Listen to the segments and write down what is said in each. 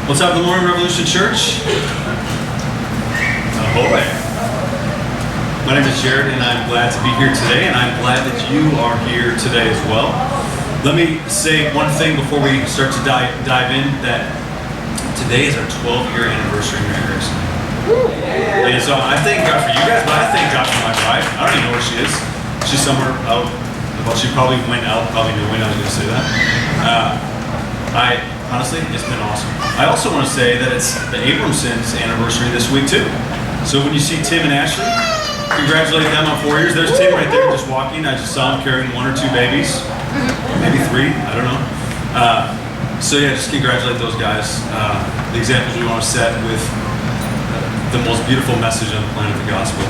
What's up, the Morning Revolution Church? Ahoy! My name is Jared, and I'm glad to be here today, and I'm glad that you are here today as well. Let me say one thing before we start to dive in, that today is our 12-year anniversary marriage. And so I thank God for you guys, but I thank God for my wife. I don't even know where she is. She's somewhere out. Well, she probably went out, probably knew when I was going to say that. Honestly, it's been awesome. I also want to say that it's the Abramsons' anniversary this week too. So when you see Tim and Ashley, congratulate them on 4 years. There's Tim right there just walking. I just saw him carrying 1 or 2 babies, maybe 3, I don't know. So yeah, just congratulate those guys. The examples we want to set with the most beautiful message on the planet, the gospel.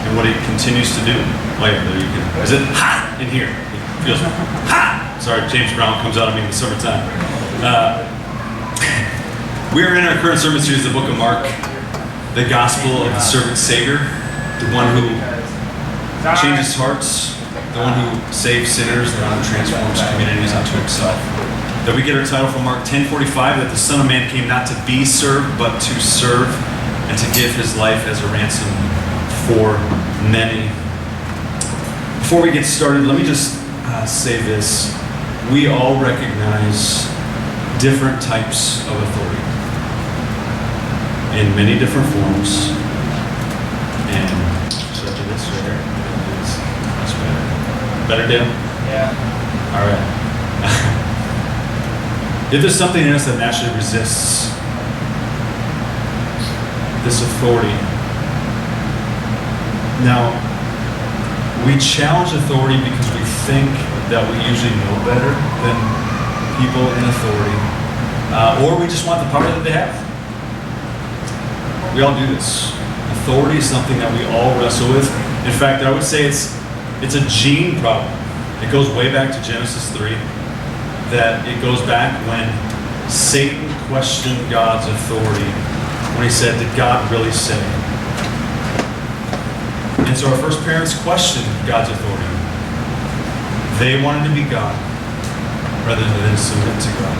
And what he continues to do. Oh yeah, there you go. Is it hot in here? It feels hot! Sorry, James Brown comes out of me in the summertime. We are in our current sermon series, the book of Mark, the gospel of the servant Savior, the one who changes hearts, the one who saves sinners, the one who transforms communities unto himself. That we get our title from Mark 10:45, that the Son of Man came not to be served, but to serve, and to give his life as a ransom for many. Before we get started, let me just say this. We all recognize different types of authority in many different forms. And should I do this right here? That's better. Better, Dale? Yeah. All right. If there's something in us that naturally resists this authority, now, we challenge authority because we think that we usually know better than people in authority, or we just want the power that they have. We all do this. Authority is something that we all wrestle with. In fact, I would say it's a gene problem. It goes way back to Genesis 3, that it goes back when Satan questioned God's authority, when he said, did God really say? And so our first parents questioned God's authority. They wanted to be God rather than submit to God.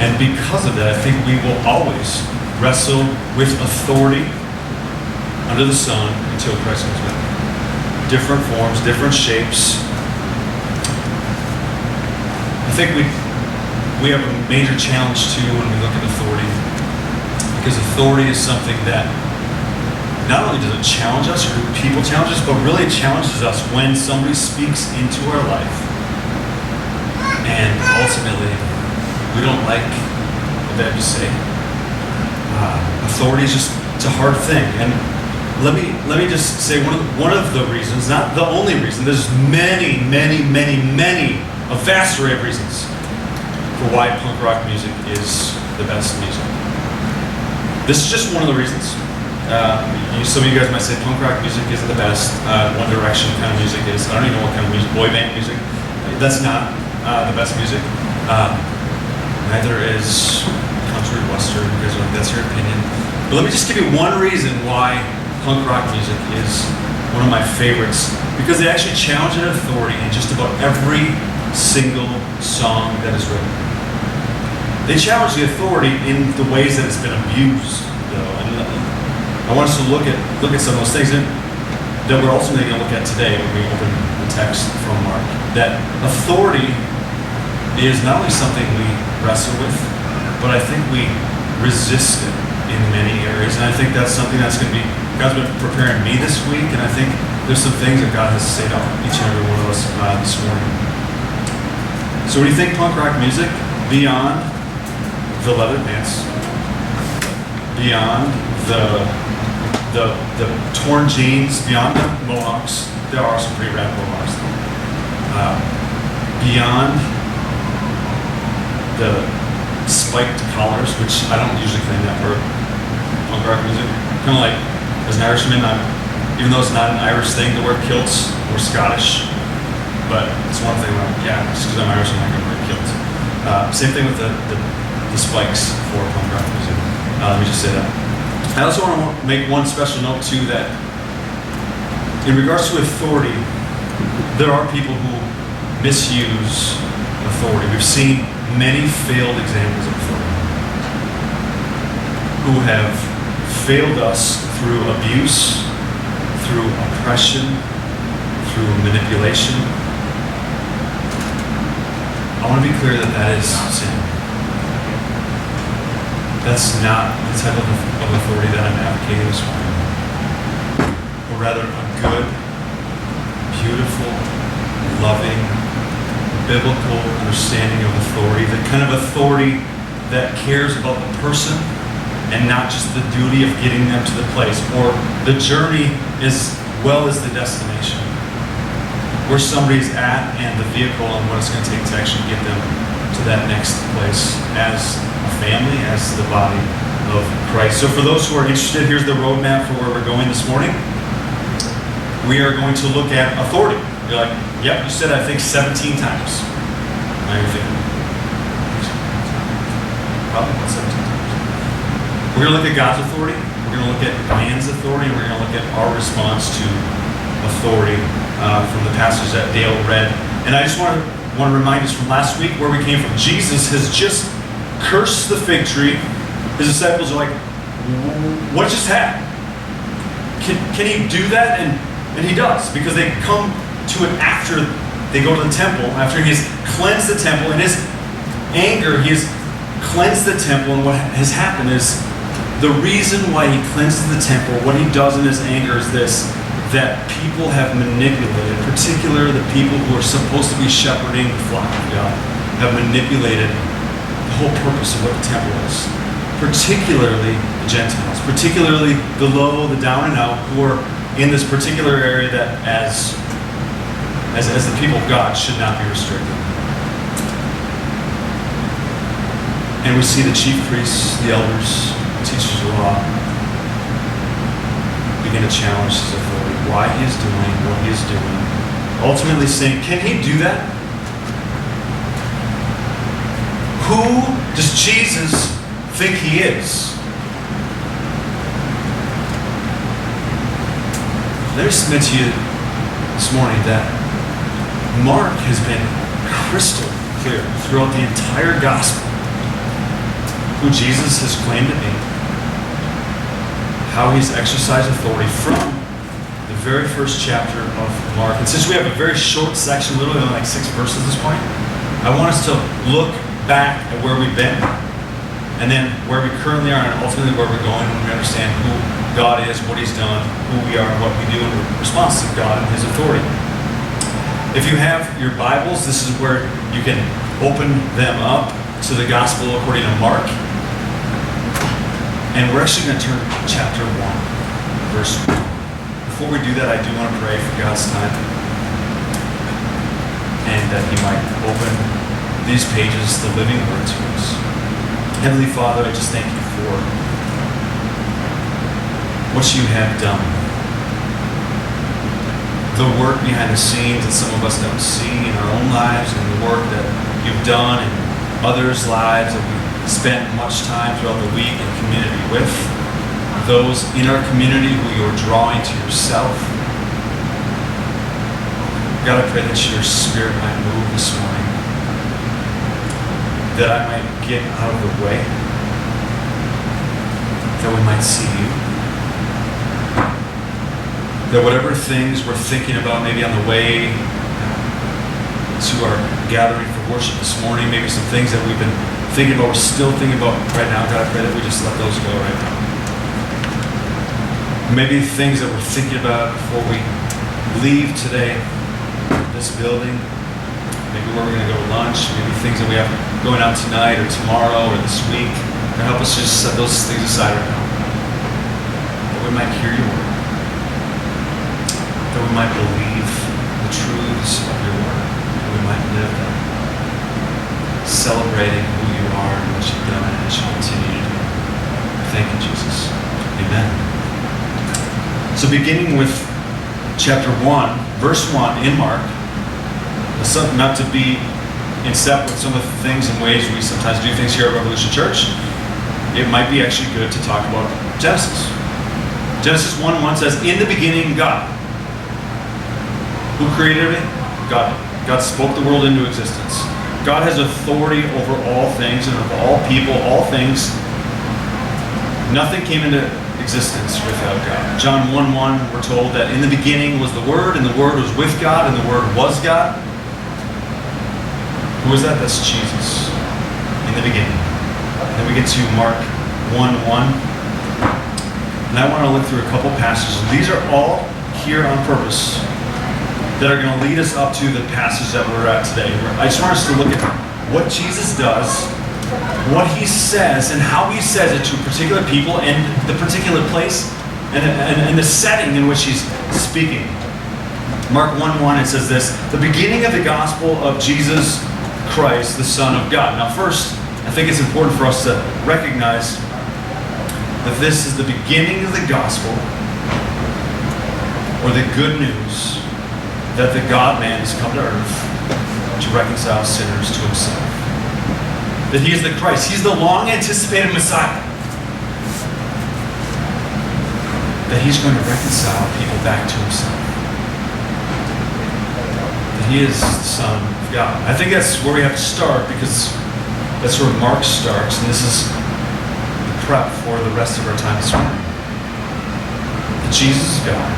And because of that, I think we will always wrestle with authority under the sun until Christ comes back. Different forms, different shapes. I think we have a major challenge too when we look at authority, because authority is something that not only does it challenge us, or people challenge us, but really it challenges us when somebody speaks into our life and ultimately we don't like what they have to say. Authority is just, it's a hard thing. And let me just say one of the reasons, not the only reason, there's many, a vast array of reasons for why punk rock music is the best music. This is just one of the reasons. Some of you guys might say punk rock music isn't the best. One Direction kind of music is. I don't even know what kind of music. Boy band music. That's not the best music. Neither is country western, because that's your opinion. But let me just give you one reason why punk rock music is one of my favorites. Because they actually challenge an authority in just about every single song that is written. They challenge the authority in the ways that it's been abused, though. And I want us to look at some of those things that we're ultimately going to look at today when we open the text from Mark. That authority is not only something we wrestle with, but I think we resist it in many areas. And I think that's something that's going to be, God's been preparing me this week, and I think there's some things that God has to say to each and every one of us this morning. So when you think punk rock music, beyond the leather pants, beyond the torn jeans, beyond the mohawks, there are some pretty rad mohawks. Beyond the spiked collars, which I don't usually claim that for punk rock music. Kind of like, as an Irishman, even though it's not an Irish thing to wear kilts, we're Scottish, but it's one thing where, just because I'm Irish, I'm not going to wear kilts. Same thing with the spikes for punk rock music. Let me just say that. I also want to make one special note too, that in regards to authority, there are people who misuse authority. We've seen many failed examples of authority who have failed us through abuse, through oppression, through manipulation. I want to be clear that that is sin. That's not the type of authority that I'm advocating this morning. But rather a good, beautiful, loving, biblical understanding of authority, the kind of authority that cares about the person and not just the duty of getting them to the place or the journey as well as the destination. Where somebody's at and the vehicle and what it's going to take to actually get them to that next place as a family, as the body of Christ. So for those who are interested, here's the roadmap for where we're going this morning. We are going to look at authority. You're like, yep, you said I think 17 times. Now you're thinking, probably about 17 times. We're going to look at God's authority. We're going to look at man's authority. We're going to look at our response to authority from the passage that Dale read. And I just want to remind us from last week where we came from. Jesus has just cursed the fig tree. His disciples are like, what just happened? Can he do that? And he does, because they come to it after they go to the temple, after he has cleansed the temple. In his anger, he has cleansed the temple, and what has happened is the reason why he cleanses the temple, what he does in his anger is this, that people have manipulated, particularly the people who are supposed to be shepherding the flock of God, have manipulated the whole purpose of what the temple is. Particularly the Gentiles, particularly the low, the down and out, who are in this particular area that as the people of God should not be restricted. And we see the chief priests, the elders, teachers of the law begin to challenge his authority, why he is doing what he is doing, ultimately saying, can he do that? Who does Jesus think he is? Let me submit to you this morning that Mark has been crystal clear throughout the entire gospel who Jesus has claimed to be, how he's exercised authority from the very first chapter of Mark. And since we have a very short section, literally only like 6 verses at this point, I want us to look back at where we've been, and then where we currently are, and ultimately where we're going when we understand who God is, what he's done, who we are, and what we do in response to God and his authority. If you have your Bibles, this is where you can open them up to the Gospel according to Mark. And we're actually going to turn to chapter 1, verse 1. Before we do that, I do want to pray for God's time and that he might open these pages, the living word to us. Heavenly Father, I just thank you for what you have done. The work behind the scenes that some of us don't see in our own lives, and the work that you've done in others' lives that we spent much time throughout the week in community with. Those in our community who you are drawing to yourself. God, I pray that your Spirit might move this morning, that I might get out of the way, that we might see you, that whatever things we're thinking about maybe on the way to our gathering for worship this morning, maybe some things that we've been thinking about, we're still thinking about right now, God, I pray that we just let those go right now. Maybe things that we're thinking about before we leave today, this building, maybe where we're going to go to lunch, maybe things that we have going out tonight or tomorrow or this week. God, help us just set those things aside right now. That we might hear your word. That we might believe the truths of your word. That we might live them, celebrating who you are and what you've done and what you continue to do. Thank you, Jesus. Amen. So beginning with chapter 1, verse 1 in Mark, not to be in step with some of the things and ways we sometimes do things here at Revolution Church, it might be actually good to talk about Genesis. Genesis 1:1 says, in the beginning, God. Who created everything? God. God spoke the world into existence. God has authority over all things and over all people, all things. Nothing came into existence without God. John 1:1, we're told that in the beginning was the Word, and the Word was with God, and the Word was God. Who is that? That's Jesus. In the beginning. Then we get to Mark 1:1. And I want to look through a couple passages. These are all here on purpose that are going to lead us up to the passage that we're at today. I just want us to look at what Jesus does, what he says, and how he says it to particular people and the particular place and the setting in which he's speaking. Mark 1:1, it says this: the beginning of the gospel of Jesus Christ, the Son of God. Now first, I think it's important for us to recognize that this is the beginning of the gospel, or the good news, that the God-man has come to earth to reconcile sinners to himself. That he is the Christ. He's the long-anticipated Messiah. That he's going to reconcile people back to himself. That he is the Son of God. I think that's where we have to start, because that's where Mark starts, and this is the prep for the rest of our time this morning. That Jesus is God,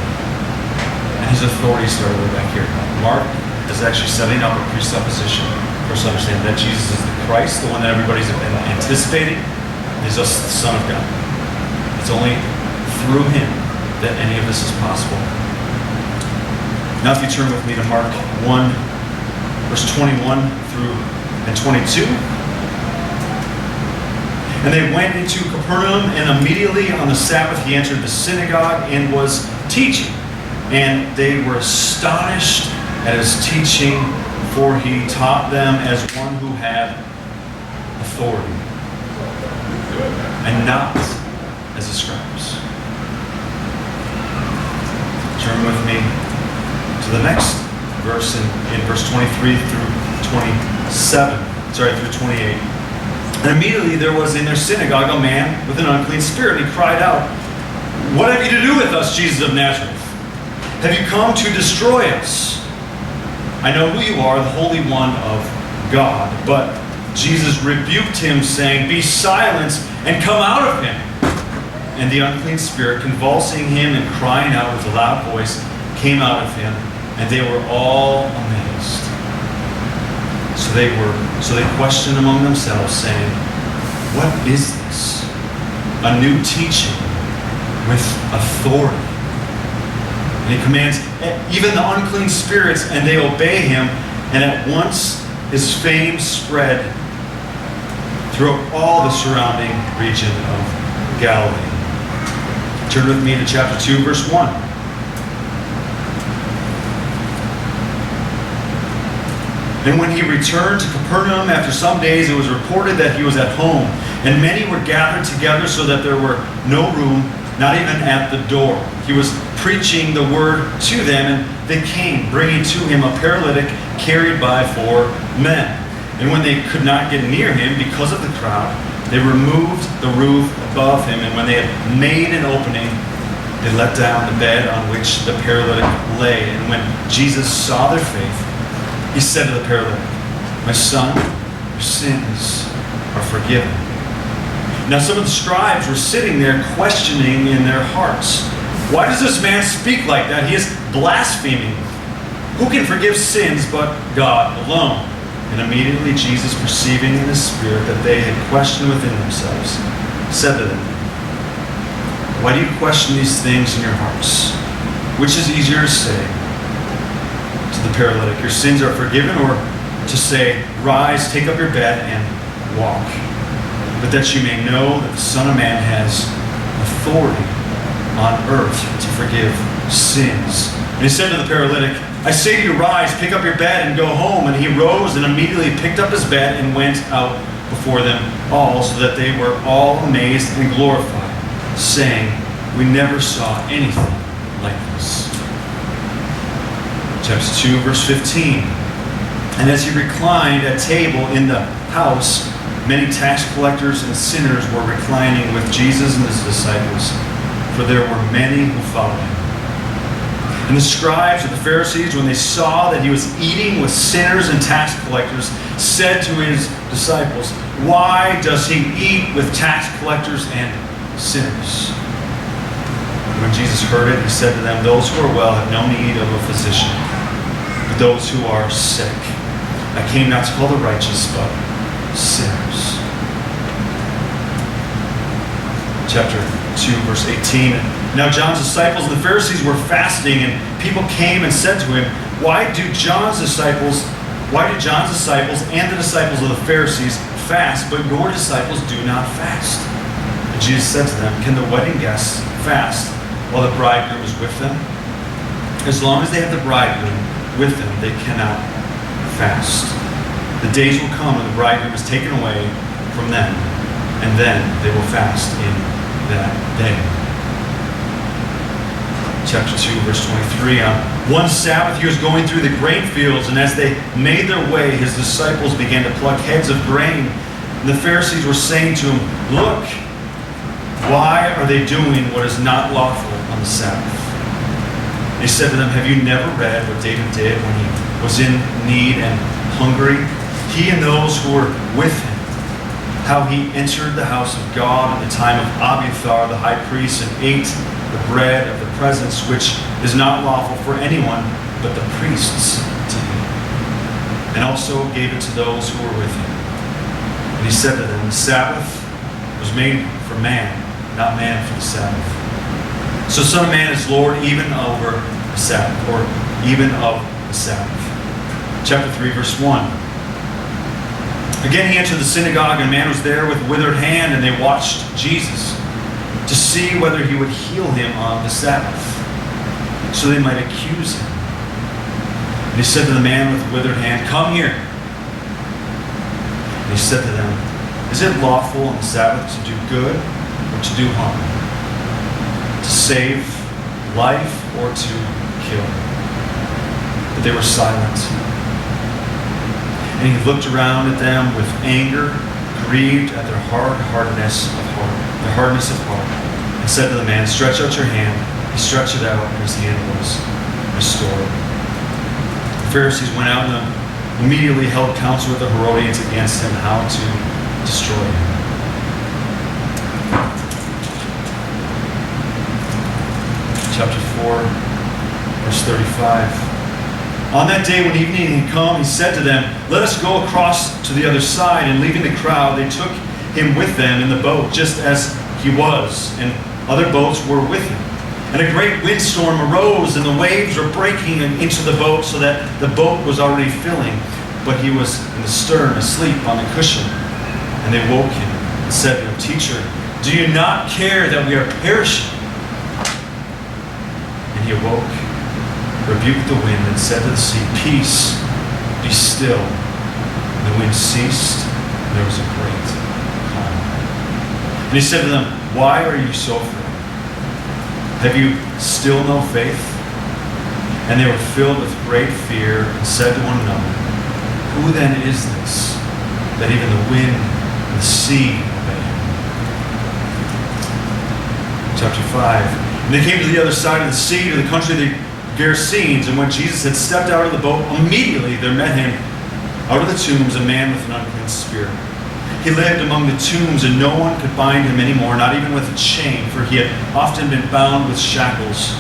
and his authority started way back here. Mark is actually setting up a presupposition for us to understand that Jesus is the Christ, the one that everybody's been anticipating, and he's just the Son of God. It's only through him that any of this is possible. Now if you turn with me to Mark 1, verse 21 through and 22. And they went into Capernaum, and immediately on the Sabbath he entered the synagogue and was teaching. And they were astonished at his teaching, for he taught them as one who had authority, and not as the scribes. Turn with me to the next verse in verse 23 through 28. And immediately there was in their synagogue a man with an unclean spirit. He cried out, "What have you to do with us, Jesus of Nazareth? Have you come to destroy us? I know who you are, the Holy One of God." But Jesus rebuked him, saying, "Be silent and come out of him." And the unclean spirit, convulsing him and crying out with a loud voice, came out of him, and they were all amazed. So they questioned among themselves, saying, "What is this? A new teaching with authority." And he commands even the unclean spirits, and they obey him. And at once his fame spread throughout all the surrounding region of Galilee. Turn with me to chapter 2, verse 1. And when he returned to Capernaum after some days, it was reported that he was at home. And many were gathered together, so that there were no room, not even at the door. He was preaching the word to them, and they came, bringing to him a paralytic carried by 4 men. And when they could not get near him because of the crowd, they removed the roof above him. And when they had made an opening, they let down the bed on which the paralytic lay. And when Jesus saw their faith, he said to the paralytic, "My son, your sins are forgiven." Now some of the scribes were sitting there questioning in their hearts, "Why does this man speak like that? He is blaspheming. Who can forgive sins but God alone?" And immediately Jesus, perceiving in his spirit that they had questioned within themselves, said to them, "Why do you question these things in your hearts? Which is easier to say to the paralytic, 'Your sins are forgiven,' or to say, 'Rise, take up your bed and walk'? But that you may know that the Son of Man has authority on earth to forgive sins." And he said to the paralytic, "I say to you, rise, pick up your bed and go home." And he rose and immediately picked up his bed and went out before them all, so that they were all amazed and glorified, saying, "We never saw anything like this." Chapter 2, verse 15. And as he reclined at table in the house, many tax collectors and sinners were reclining with Jesus and his disciples, for there were many who followed him. And the scribes and the Pharisees, when they saw that he was eating with sinners and tax collectors, said to his disciples, "Why does he eat with tax collectors and sinners?" And when Jesus heard it, he said to them, "Those who are well have no need of a physician, but those who are sick. I came not to call the righteous, but sinners." Chapter 2, verse 18. Now John's disciples and the Pharisees were fasting, and people came and said to him, Why do John's disciples and the disciples of the Pharisees fast, but your disciples do not fast? And Jesus said to them, Can the wedding guests fast while the bridegroom is with them? As long as they have the bridegroom with them, they cannot fast. The days will come when the bridegroom is taken away from them, and then they will fast in that day. Chapter 2, verse 23. On one Sabbath he was going through the grain fields, and as they made their way, his disciples began to pluck heads of grain. And the Pharisees were saying to him, Look, why are they doing what is not lawful on the Sabbath? They said to them, Have you never read what David did when he was in need and hungry? He and those who were with him, how he entered the house of God in the time of Abiathar the high priest and ate the bread of the presence, which is not lawful for anyone but the priests to eat, and also gave it to those who were with him. And he said to them, The Sabbath was made for man, not man for the Sabbath. So Son of Man is Lord even over the Sabbath, or even of the Sabbath. Chapter 3, verse 1. Again he entered the synagogue, and a man was there with a withered hand, and they watched Jesus to see whether he would heal him on the Sabbath, so they might accuse him. And he said to the man with the withered hand, Come here. And he said to them, Is it lawful on the Sabbath to do good or to do harm? To save life or to kill? But they were silent. And he looked around at them with anger, grieved at their hardness of heart, and said to the man, Stretch out your hand. He stretched it out, and his hand was restored. The Pharisees went out and immediately held counsel with the Herodians against him, how to destroy him. Chapter 4, verse 35. On that day when evening had come, he said to them, Let us go across to the other side. And leaving the crowd, they took him with them in the boat, just as he was, and other boats were with him. And a great windstorm arose, and the waves were breaking into the boat, so that the boat was already filling. But he was in the stern, asleep on the cushion. And they woke him and said to him, Teacher, do you not care that we are perishing? And he awoke, rebuked the wind, and said to the sea, Peace, be still. And the wind ceased, and there was a great calm. And he said to them, Why are you so afraid? Have you still no faith? And they were filled with great fear and said to one another, Who then is this, that even the wind and the sea obey him? Chapter 5. And they came to the other side of the sea, to the country of the Gerasenes, and when Jesus had stepped out of the boat, immediately there met him out of the tombs a man with an unclean spirit. He lived among the tombs, and no one could bind him anymore, not even with a chain, for he had often been bound with shackles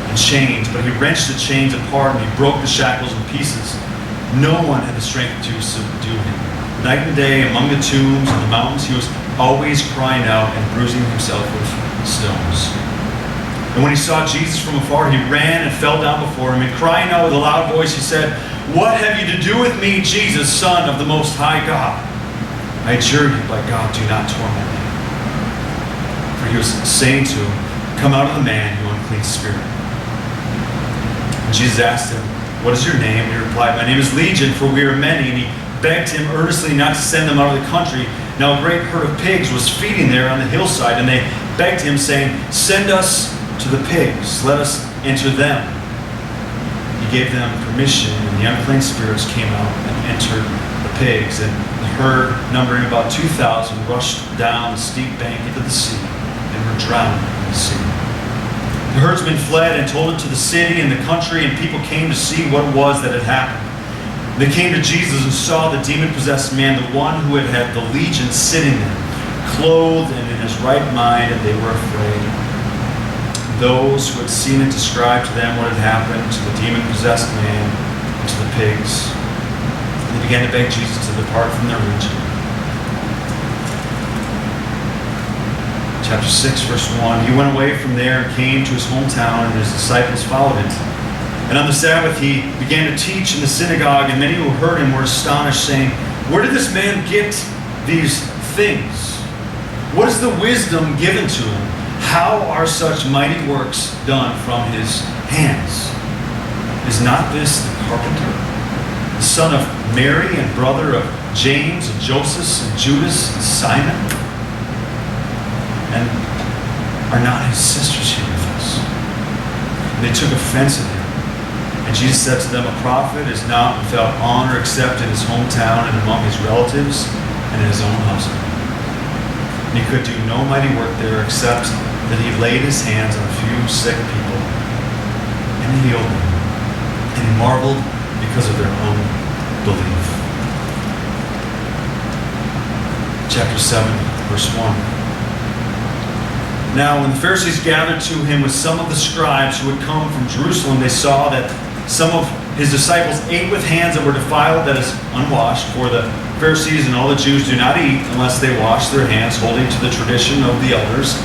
and chains. But he wrenched the chains apart, and he broke the shackles in pieces. No one had the strength to subdue him. Night and day, among the tombs and the mountains, he was always crying out and bruising himself with stones. And when he saw Jesus from afar, he ran and fell down before him, and crying out with a loud voice, he said, What have you to do with me, Jesus, Son of the Most High God? I adjure you, by God, do not torment me. For he was saying to him, Come out of the man, you unclean spirit. And Jesus asked him, What is your name? And he replied, My name is Legion, for we are many. And he begged him earnestly not to send them out of the country. Now a great herd of pigs was feeding there on the hillside, and they begged him, saying, Send us to the pigs, let us enter them. He gave them permission, and the unclean spirits came out and entered the pigs, and the herd, numbering about 2,000, rushed down the steep bank into the sea and were drowned in the sea. The herdsmen fled and told it to the city and the country, and people came to see what it was that had happened. They came to Jesus and saw the demon-possessed man, the one who had had the legion, sitting there, clothed and in his right mind, and they were afraid. Those who had seen it described to them what had happened to the demon-possessed man and to the pigs. They began to beg Jesus to depart from their region. Chapter 6, verse 1. He went away from there and came to his hometown, and his disciples followed him. And on the Sabbath he began to teach in the synagogue, and many who heard him were astonished, saying, "Where did this man get these things? What is the wisdom given to him? How are such mighty works done from his hands? Is not this the carpenter, the son of Mary and brother of James and Joseph and Judas and Simon? And are not his sisters here with us?" And they took offense at him. And Jesus said to them, "A prophet is not without honor except in his hometown and among his relatives and in his own household." And he could do no mighty work there except that he laid his hands on a few sick people and he healed them. And he marveled because of their unbelief. Chapter 7, verse 1. Now, when the Pharisees gathered to him with some of the scribes who had come from Jerusalem, they saw that some of his disciples ate with hands that were defiled, that is, unwashed. For the Pharisees and all the Jews do not eat unless they wash their hands, holding to the tradition of the elders.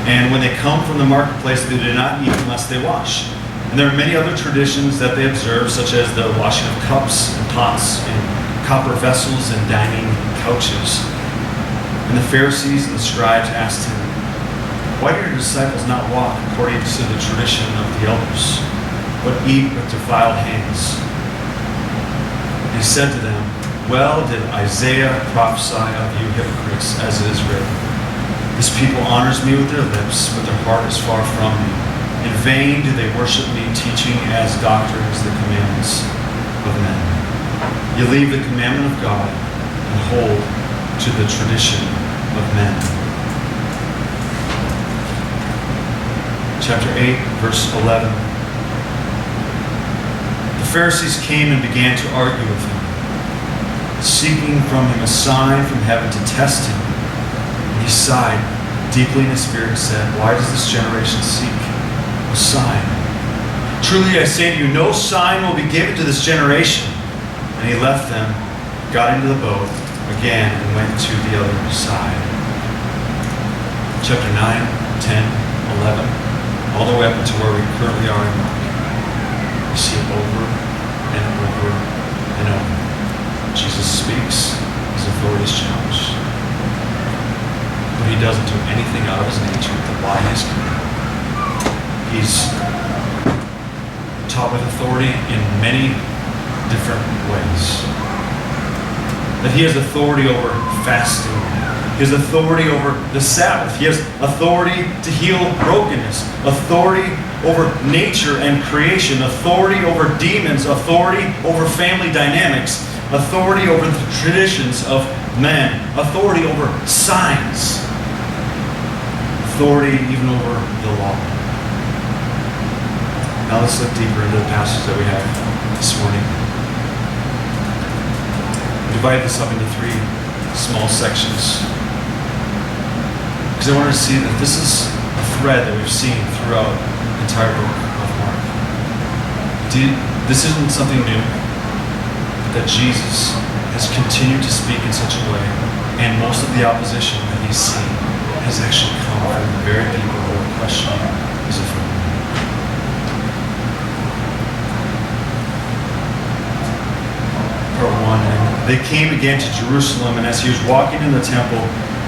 And when they come from the marketplace, they do not eat unless they wash. And there are many other traditions that they observe, such as the washing of cups and pots and copper vessels and dining couches. And the Pharisees and the scribes asked him, "Why do your disciples not walk according to the tradition of the elders, but eat with defiled hands?" And he said to them, "Well did Isaiah prophesy of you hypocrites, as it is written, 'This people honors me with their lips, but their heart is far from me. In vain do they worship me, teaching as doctrines the commandments of men. You leave the commandment of God and hold to the tradition of men." Chapter 8, verse 11. The Pharisees came and began to argue with him, seeking from him a sign from heaven to test him. And he sighed deeply in his spirit and said, "Why does this generation seek a sign? Truly I say to you, no sign will be given to this generation." And he left them, got into the boat again, and went to the other side. Chapter 9, 10, 11. All the way up to where we currently are in Mark. We see it over and over and over. Jesus speaks, his authority is challenged. But he doesn't do anything out of his nature to lie his command. He's taught with authority in many different ways. That he has authority over fasting. He has authority over the Sabbath. He has authority to heal brokenness. Authority over nature and creation. Authority over demons. Authority over family dynamics. Authority over the traditions of men. Authority over signs. Authority even over the law. Now let's look deeper into the passage that we have this morning. I divided this up into 3 small sections, because I wanted to see that this is a thread that we've seen throughout the entire book of Mark. This isn't something new, but that Jesus has continued to speak in such a way, and most of the opposition that he's seen has actually come from the very people who are questioning his authority. Part 1, and they came again to Jerusalem, and as he was walking in the temple,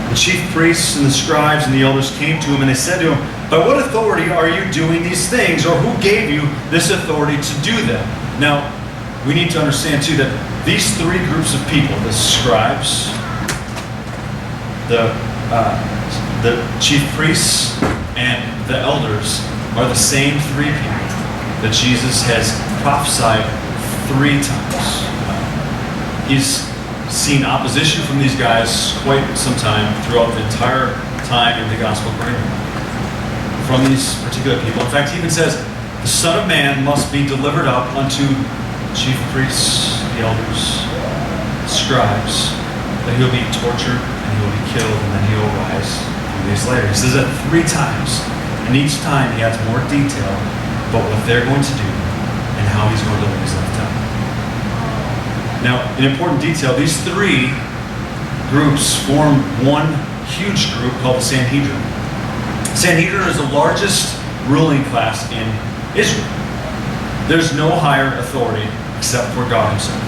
the chief priests and the scribes and the elders came to him, and they said to him, "By what authority are you doing these things, or who gave you this authority to do them?" Now, we need to understand too that these 3 groups of people, the scribes, the chief priests, and the elders, are the same 3 people that Jesus has prophesied 3 times. He's seen opposition from these guys quite some time throughout the entire time in the Gospel of Mark. from these particular people. In fact, he even says, the Son of Man must be delivered up unto chief priests, the elders, scribes, that he'll be tortured and he'll be killed and then he'll rise 3 days later. He says that 3 times, and each time he adds more detail about what they're going to do and how he's going to live his lifetime. Now, an important detail, these 3 groups form one huge group called the Sanhedrin. Sanhedrin is the largest ruling class in Israel. There's no higher authority except for God himself.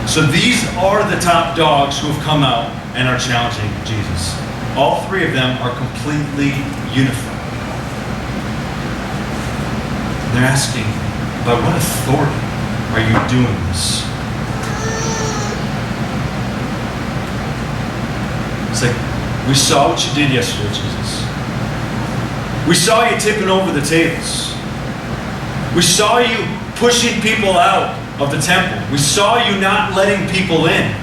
So these are the top dogs who have come out and are challenging Jesus. All 3 of them are completely unified. They're asking, by what authority are you doing this? It's like, we saw what you did yesterday, Jesus. We saw you tipping over the tables. We saw you pushing people out of the temple. We saw you not letting people in.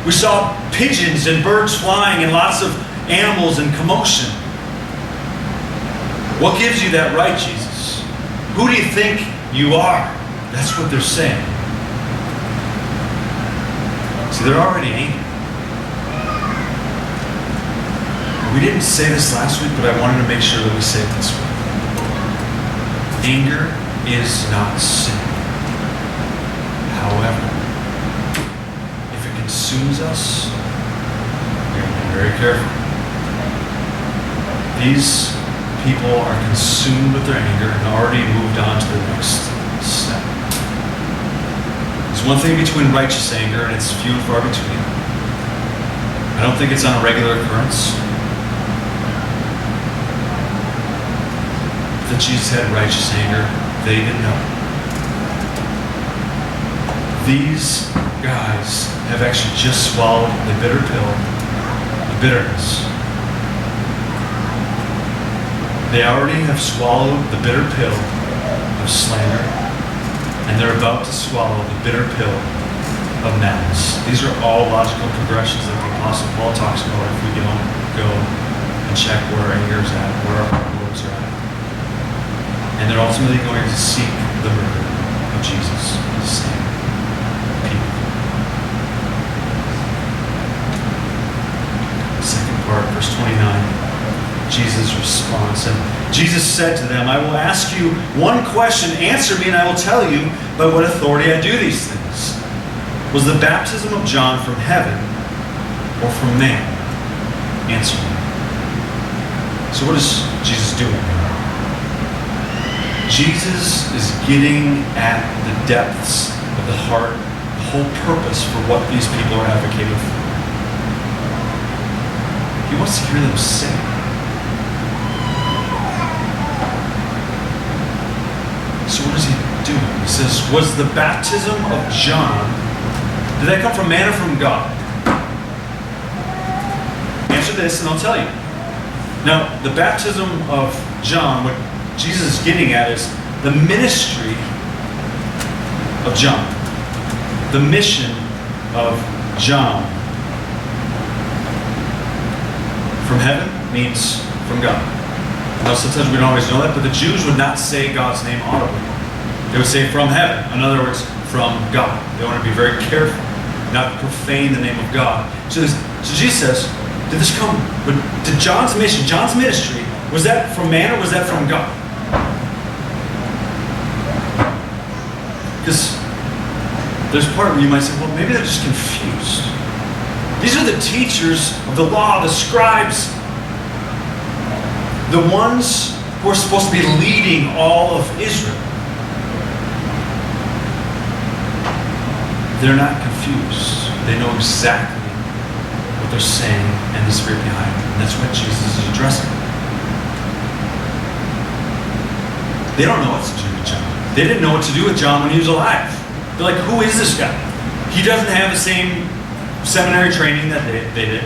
We saw pigeons and birds flying and lots of animals and commotion. What gives you that right, Jesus? Who do you think you are? That's what they're saying. See, they're already angry. We didn't say this last week, but I wanted to make sure that we say it this week. Anger is not sin. However, if it consumes us, we have to be very careful. These people are consumed with their anger and already moved on to the next step. There's one thing between righteous anger, and it's few and far between. I don't think it's on a regular occurrence. That Jesus had righteous anger, they didn't know. These guys have actually just swallowed the bitter pill of bitterness. They already have swallowed the bitter pill of slander, and they're about to swallow the bitter pill of malice. These are all logical progressions that the Apostle Paul talks about if we don't go and check where our anger is at, where our motives are at. And they're ultimately going to seek the murder of Jesus, the same people. Second part, verse 29, Jesus' response. And Jesus said to them, I will ask you one question, answer me, and I will tell you by what authority I do these things. Was the baptism of John from heaven or from man? Answer me. So what is Jesus doing? Jesus is getting at the depths of the heart, the whole purpose for what these people are advocating for. He wants to hear them say. So what is he doing? He says, was the baptism of John, did that come from man or from God? Answer this and I'll tell you. Now, the baptism of John, what Jesus is getting at is the ministry of John. The mission of John. From heaven means from God. Now sometimes we don't always know that, but the Jews would not say God's name audibly. They would say from heaven. In other words, from God. They want to be very careful, not profane the name of God. So Jesus says, did this come, did John's mission, John's ministry, was that from man or was that from God? Because there's part where you might say, well, maybe they're just confused. These are the teachers of the law, the scribes, the ones who are supposed to be leading all of Israel. They're not confused. They know exactly what they're saying and the spirit behind it. And that's what Jesus is addressing. They don't know what to do with John. They didn't know what to do with John when he was alive. They're like, who is this guy? He doesn't have the same seminary training that they did.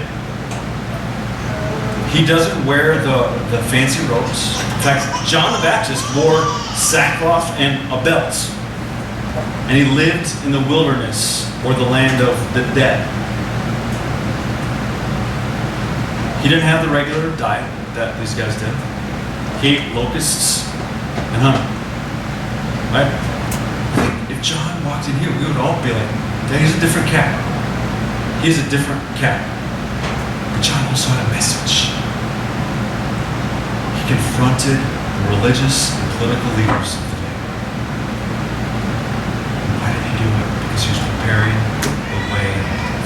He doesn't wear the fancy robes. In fact, John the Baptist wore sackcloth and a belt. And he lived in the wilderness or the land of the dead. He didn't have the regular diet that these guys did. He ate locusts and honey. Right? If John walked in here, we would all be like, he's a different cat. He's a different cat. But John also had a message. He confronted the religious and political leaders of the day. Why did he do it? Because he was preparing the way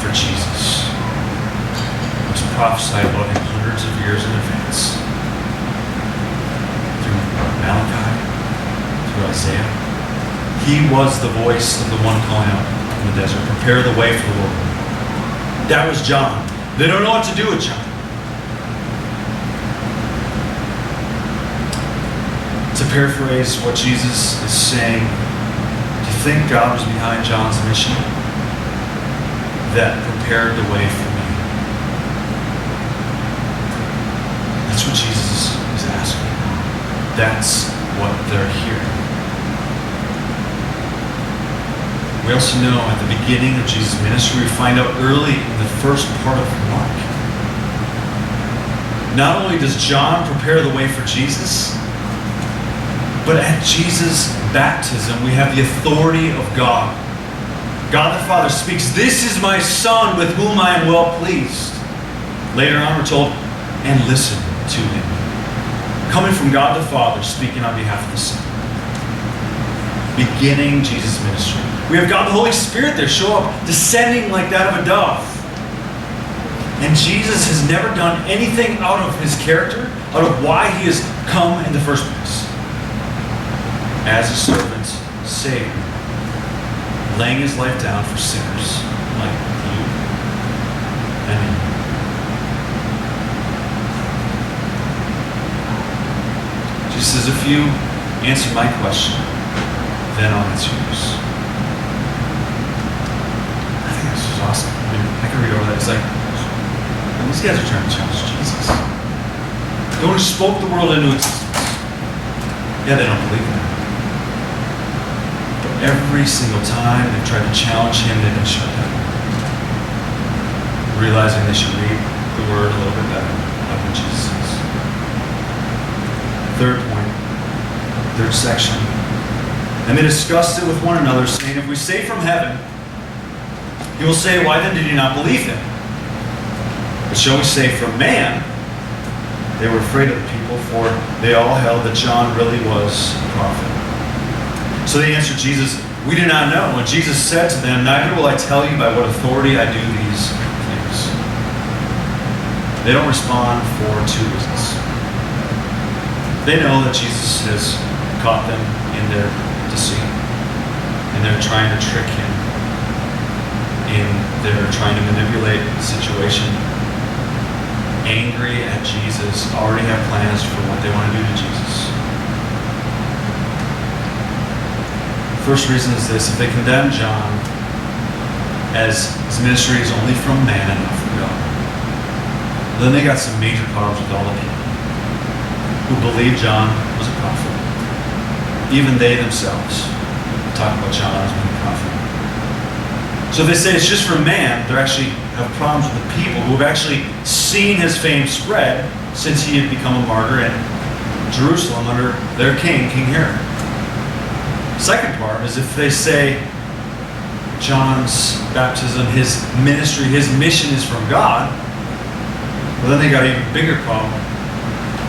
for Jesus. It was prophesied about him hundreds of years in advance. Through Malachi, through Isaiah. He was the voice of the one calling out in the desert. Prepare the way for the Lord. That was John. They don't know what to do with John. To paraphrase what Jesus is saying, do you think God was behind John's mission? That prepared the way for me. That's what Jesus is asking. That's what they're hearing. We also know at the beginning of Jesus' ministry, we find out early in the first part of Mark. Not only does John prepare the way for Jesus, but at Jesus' baptism, we have the authority of God. God the Father speaks, "This is my Son with whom I am well pleased." Later on, we're told, "And listen to him." Coming from God the Father, speaking on behalf of the Son. Beginning Jesus' ministry. We have God the Holy Spirit there show up, descending like that of a dove. And Jesus has never done anything out of his character, out of why he has come in the first place. As a servant, Savior, laying his life down for sinners like you and me. Jesus says, if you answer my question, then I'll answer yours. I think this is awesome. I mean, I can read over that. It's like, and these guys are trying to challenge Jesus. The one who spoke the world into existence. Yeah, they don't believe that. But every single time they've tried to challenge him, they've been shut down. Realizing they should read the word a little bit better of what Jesus says. Third point, third section. And they discussed it with one another, saying, if we say from heaven, he will say, why then did you not believe him? But shall we say from man? They were afraid of the people, for they all held that John really was a prophet. So they answered Jesus, we do not know. And Jesus said to them, neither will I tell you by what authority I do these things. They don't respond for two reasons. They know that Jesus has caught them in their deceit, and they're trying to trick him, and they're trying to manipulate the situation. Angry at Jesus, already have plans for what they want to do to Jesus. First reason is this: if they condemn John as his ministry is only from man and not from God, then they got some major problems with all the people who believe John was a prophet. Even they themselves talk about John as being a prophet. So if they say it's just for man, they actually have problems with the people who have actually seen his fame spread since he had become a martyr in Jerusalem under their king, King Herod. Second part is if they say John's baptism, his ministry, his mission is from God, well, then they got an even bigger problem.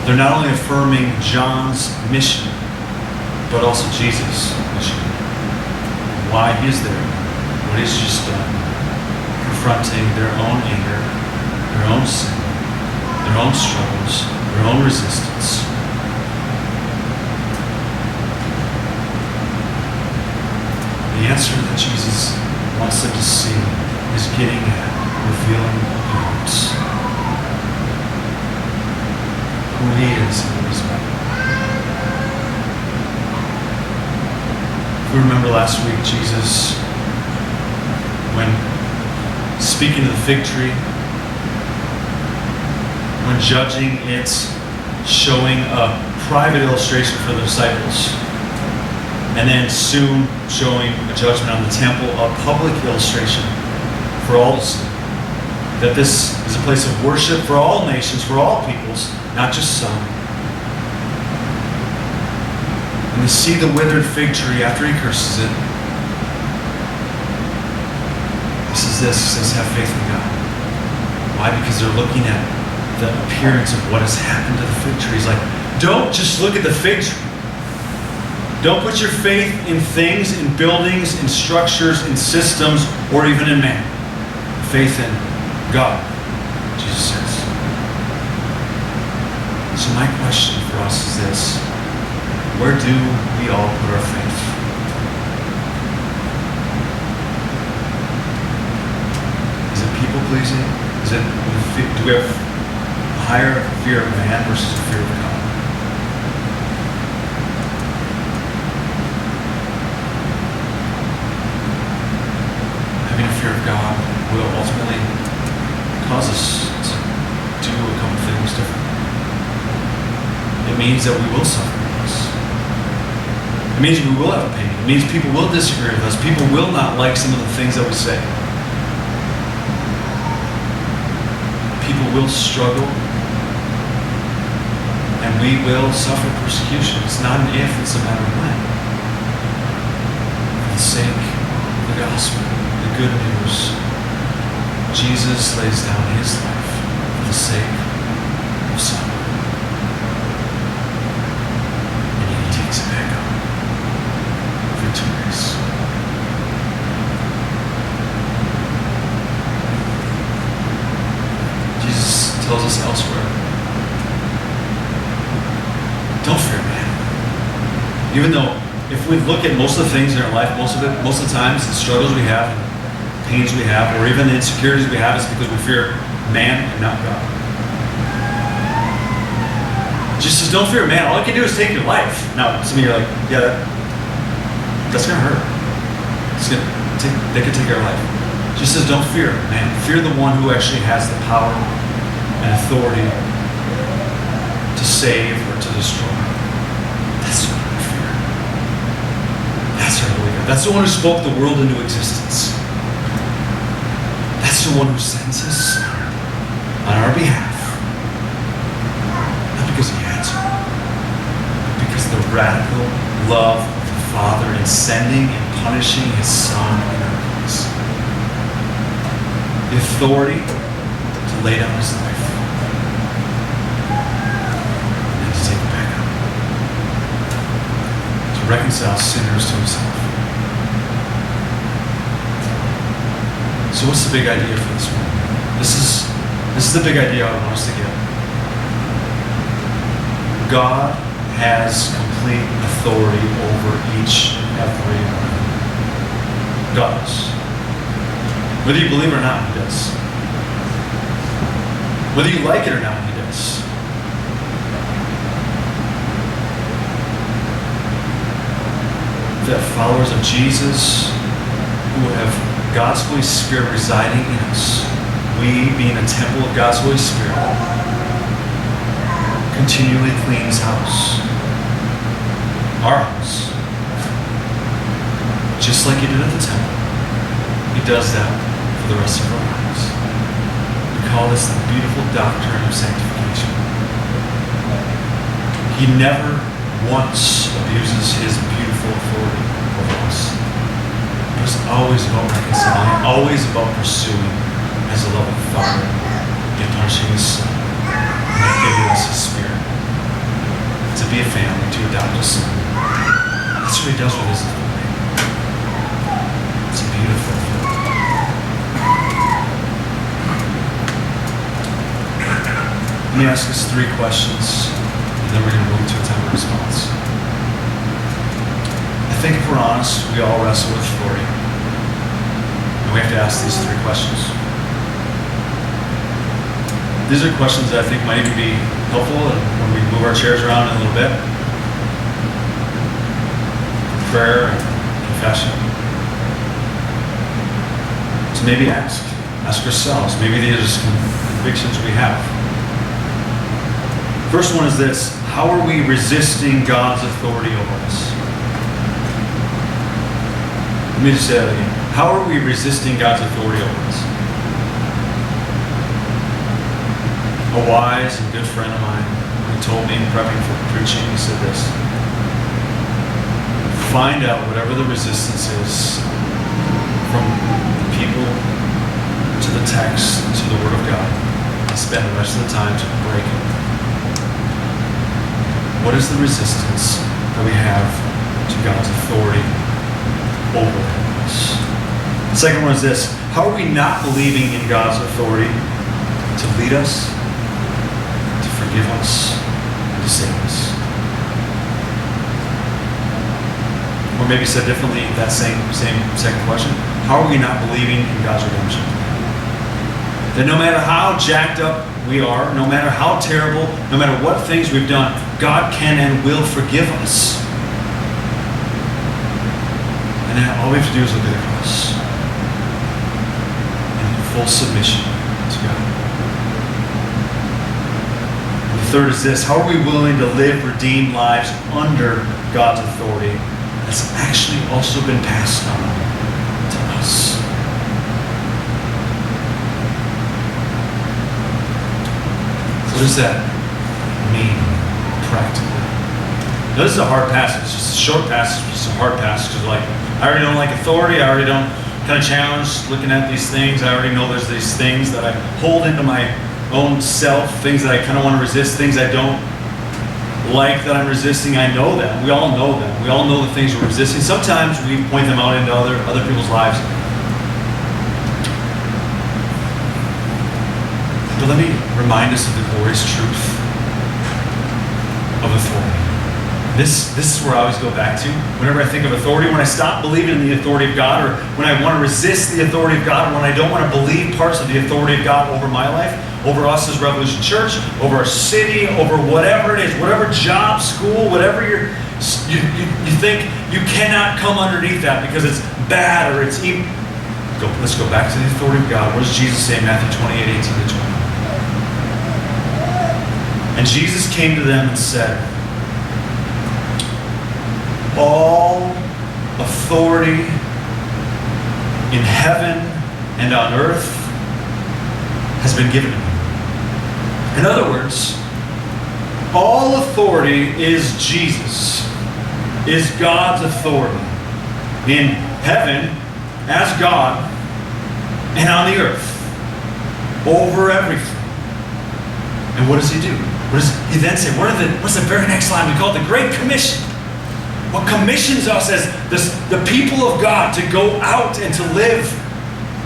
They're not only affirming John's mission, but also Jesus' mission. Why he is there, what he's just done, confronting their own anger, their own sin, their own struggles, their own resistance. The answer that Jesus wants them to see is getting at revealing hearts. Who he is and what he's about. If we remember last week, Jesus, when speaking to the fig tree, when judging it, showing a private illustration for the disciples, and then soon showing a judgment on the temple, a public illustration for all to see. That this is a place of worship for all nations, for all peoples, not just some. When they see the withered fig tree after he curses it, he says, have faith in God. Why? Because they're looking at the appearance of what has happened to the fig tree. He's like, don't just look at the fig tree. Don't put your faith in things, in buildings, in structures, in systems, or even in man. Faith in God, Jesus says. So my question for us is this: where do we all put our faith? Is it people pleasing? Do we have a higher fear of man versus a fear of God? Having a fear of God will ultimately cause us to do a couple things differently. It means that we will suffer with us. It means we will have pain. It means people will disagree with us. People will not like some of the things that we say. People will struggle. And we will suffer persecution. It's not an if, it's a matter of when. For the sake of the gospel, the good news, Jesus lays down his life for the sake of some. And then he takes it back up, victorious. Jesus tells us elsewhere, don't fear man. Even though if we look at most of the things in our life, most of the times, the struggles we have, pains we have, or even the insecurities we have, is because we fear man and not God. Jesus says, don't fear man. All you can do is take your life. Now, some of you are like, yeah, that's going to hurt. They could take our life. Jesus says, don't fear man. Fear the one who actually has the power and authority to save or to destroy. That's what we fear. That's our holy God. That's the one who spoke the world into existence. That's the one who sends us on our behalf. Not because he had to, but because of the radical love of the Father in sending and punishing his Son in our place. The authority to lay down his life. Reconcile sinners to himself. So what's the big idea for this one? This is the big idea I want us to get. God has complete authority over each and every one. God does. Whether you believe it or not, he does. Whether you like it or not, he does. That followers of Jesus who have God's Holy Spirit residing in us, we being a temple of God's Holy Spirit, continually clean his house, our house, just like he did at the temple. He does that for the rest of our lives. We call this the beautiful doctrine of sanctification. He never once abuses his beautiful authority over us. It was always about reconciling, always about pursuing as a loving Father and punishing his Son and giving us his Spirit to be a family, to adopt a son. That's what he does with his authority. It's a beautiful authority. Let me ask us 3 questions, and then we're going to move to a time of response. I think if we're honest, we all wrestle with authority. And we have to ask these 3 questions. These are questions that I think might even be helpful when we move our chairs around in a little bit. Prayer and confession. So maybe ask ourselves. Maybe these are some convictions we have. First one is this: how are we resisting God's authority over us? Let me just say that again. How are we resisting God's authority over us? A wise and good friend of mine, when he told me in prepping for preaching, he said this: find out whatever the resistance is from the people to the text, to the Word of God, and spend the rest of the time to break it. What is the resistance that we have to God's authority over us? The second one is this: how are we not believing in God's authority to lead us, to forgive us, and to save us? Or maybe said differently, that same second question: how are we not believing in God's redemption? That no matter how jacked up we are, no matter how terrible, no matter what things we've done, God can and will forgive us. And then all we have to do is look at the cross in full submission to God. And the third is this: how are we willing to live redeemed lives under God's authority that's actually also been passed on to us? What does that mean practically? Now, this is a hard passage. It's just a short passage, but it's a hard passage. Because I already don't like authority. I already don't kind of challenge looking at these things. I already know there's these things that I hold into my own self, things that I kind of want to resist, things I don't like that I'm resisting. I know them. We all know them. We all know the things we're resisting. Sometimes we point them out into other people's lives. But let me remind us of the glorious truth of authority. This is where I always go back to whenever I think of authority. When I stop believing in the authority of God, or when I want to resist the authority of God, or when I don't want to believe parts of the authority of God over my life, over us as Revolution Church, over our city, over whatever it is, whatever job, school, whatever you think, you cannot come underneath that because it's bad or it's evil. Let's go back to the authority of God. What does Jesus say in Matthew 28:18-20? And Jesus came to them and said, all authority in heaven and on earth has been given to me. In other words, all authority is Jesus, is God's authority in heaven as God and on the earth over everything. And what does he do? What does he then say? What's the very next line? We call it the Great Commission. What commissions us as the people of God to go out and to live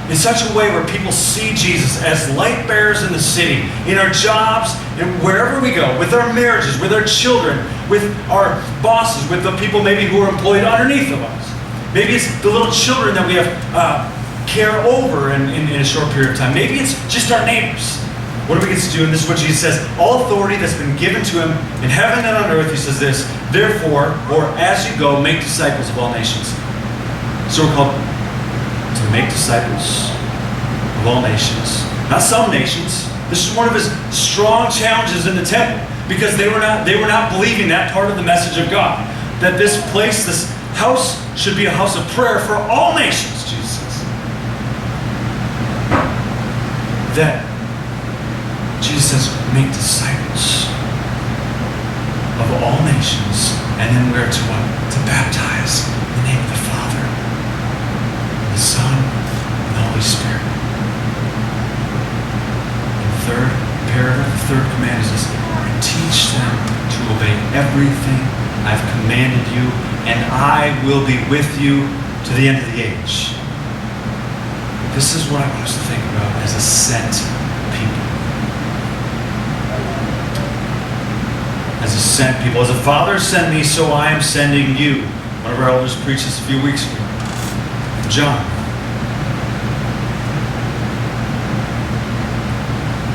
in such a way where people see Jesus as light bearers in the city, in our jobs, and wherever we go, with our marriages, with our children, with our bosses, with the people maybe who are employed underneath of us. Maybe it's the little children that we have care over in a short period of time. Maybe it's just our neighbors. What do we get to do? And this is what Jesus says: all authority that's been given to him in heaven and on earth, he says this, therefore, or as you go, make disciples of all nations. So we're called to make disciples of all nations. Not some nations. This is one of his strong challenges in the temple, because they were not believing that part of the message of God. That this place, this house, should be a house of prayer for all nations, Jesus says. That Jesus says, make disciples of all nations, and then we're to what? To baptize in the name of the Father, and the Son, and the Holy Spirit. And the third paragraph, the third command is this: and teach them to obey everything I've commanded you, and I will be with you to the end of the age. This is what I want us to think about as a sent people. As a sent people. As the Father sent me, so I am sending you. One of our elders preached this a few weeks ago. John.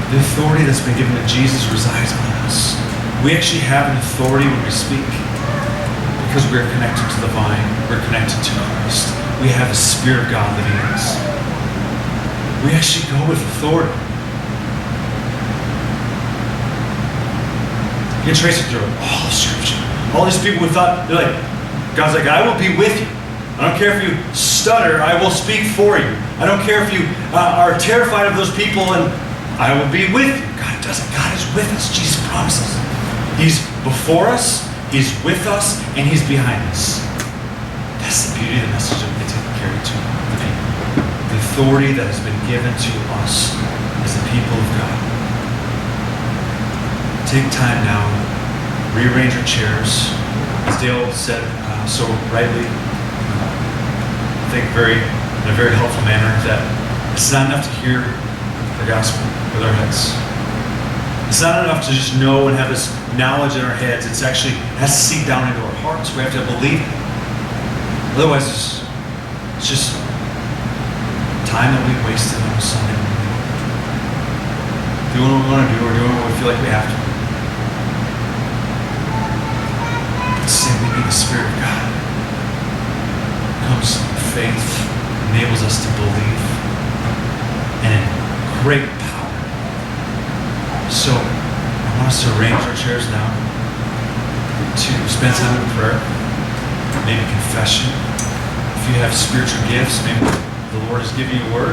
The authority that's been given to Jesus resides on us. We actually have an authority when we speak because we're connected to the vine. We're connected to Christ. We have the Spirit of God living in us. We actually go with authority. You can trace it through all of Scripture. All these people who thought, they're like, God's like, I will be with you. I don't care if you stutter, I will speak for you. I don't care if you are terrified of those people, and I will be with you. God doesn't. God is with us. Jesus promises. He's before us, He's with us, and He's behind us. That's the beauty of the message that we get to carry to the people. The authority that has been given to us as the people of God. Take time now, rearrange your chairs. As Dale said so rightly, I think in a very helpful manner, that it's not enough to hear the gospel with our heads. It's not enough to just know and have this knowledge in our heads. It has to sink down into our hearts. We have to believe it. Otherwise, it's just time that we wasted on Sunday morning. Doing what we want to do or doing what we feel like we have to. It's saying we need the Spirit of God. Comes faith, enables us to believe, and great power. So, I want us to arrange our chairs now to spend time in prayer, maybe confession. If you have spiritual gifts, maybe the Lord has given you a word,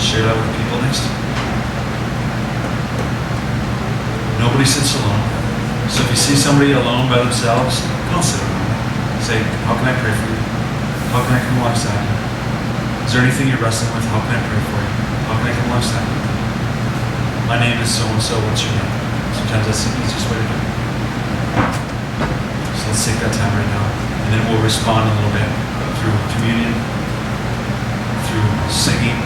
share that with the people next to you. Nobody sits alone. So if you see somebody alone by themselves, don't sit alone. Say, how can I pray for you? How can I come alongside you? Is there anything you're wrestling with? How can I pray for you? How can I come alongside you? My name is so-and-so, what's your name? Sometimes that's the easiest way to do it. So let's take that time right now. And then we'll respond a little bit through communion, through singing,